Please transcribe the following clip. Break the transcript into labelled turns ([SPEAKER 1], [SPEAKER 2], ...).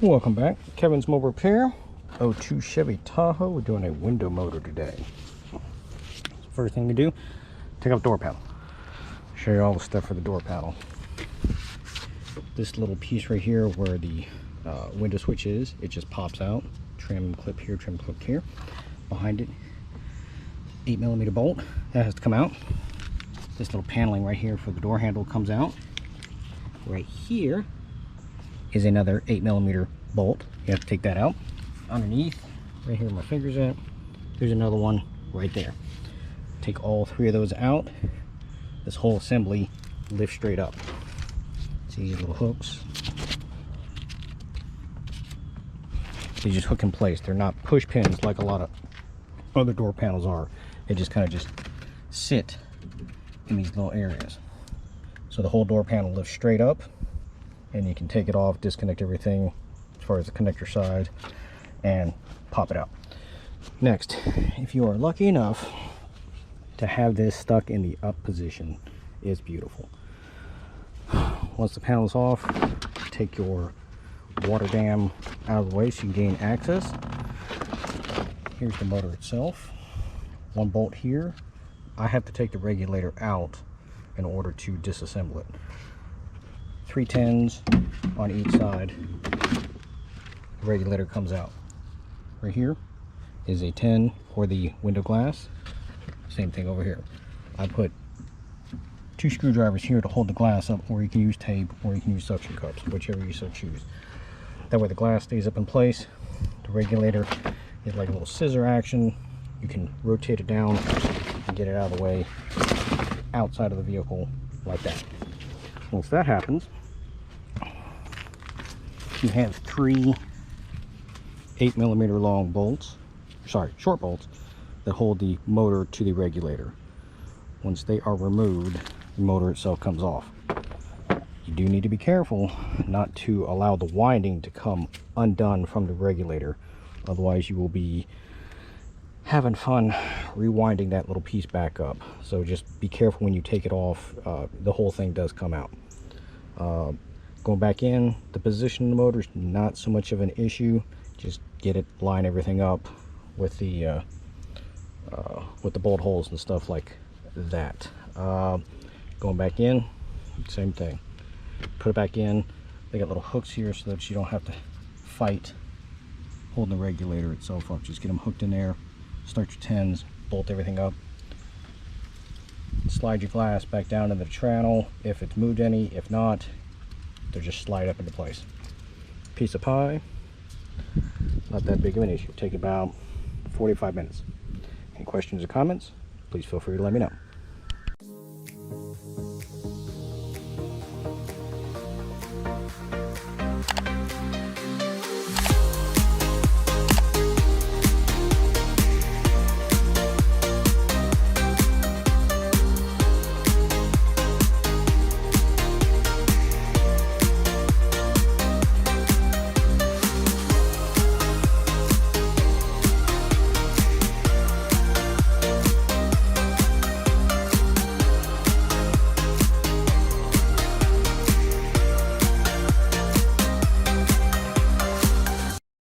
[SPEAKER 1] Welcome back. Kevin's Mobile Repair. 02 Chevy Tahoe. We're doing a window motor today. First thing we do, take off door panel. Show you all the stuff for the door panel. This little piece right here where the window switch is, it just pops out. Trim clip here, trim clip here. Behind it, 8mm bolt. That has to come out. This little paneling right here for the door handle comes out. Right here is another 8mm bolt. You have to take that out. Underneath, right here where my finger's at, there's another one right there. Take all three of those out. This whole assembly lifts straight up. See these little hooks? They just hook in place. They're not push pins like a lot of other door panels are. They just kind of just sit in these little areas. So the whole door panel lifts straight up, and you can take it off, disconnect everything as far as the connector side, and pop it out. Next, if you are lucky enough to have this stuck in the up position, it's beautiful. Once the panel's off, take your water dam out of the way so you can gain access. Here's the motor itself. One bolt here. I have to take the regulator out in order to disassemble it. 3 10s on each side. The regulator comes out. Right here is a 10 for the window glass. Same thing over here. I put 2 screwdrivers here to hold the glass up, or you can use tape, or you can use suction cups, whichever you so choose. That way the glass stays up in place. The regulator is like a little scissor action. You can rotate it down and get it out of the way outside of the vehicle like that. Once that happens, you have 3 8mm long bolts, short bolts, that hold the motor to the regulator. Once they are removed, the motor itself comes off. You do need to be careful not to allow the winding to come undone from the regulator. Otherwise you will be having fun rewinding that little piece back up. So just be careful when you take it off. The whole thing does come out. Going back in, the position of the motor is not so much of an issue. Just get it, line everything up with the bolt holes and stuff like that. Going back in, same thing. Put it back in. They got little hooks here so that you don't have to fight holding the regulator itself up. Just get them hooked in there. Start your 10s, bolt everything up. Slide your glass back down into the channel if it's moved any. If not, they'll just slide up into place. Piece of pie. Not that big of an issue. Take about 45 minutes. Any questions or comments, please feel free to let me know.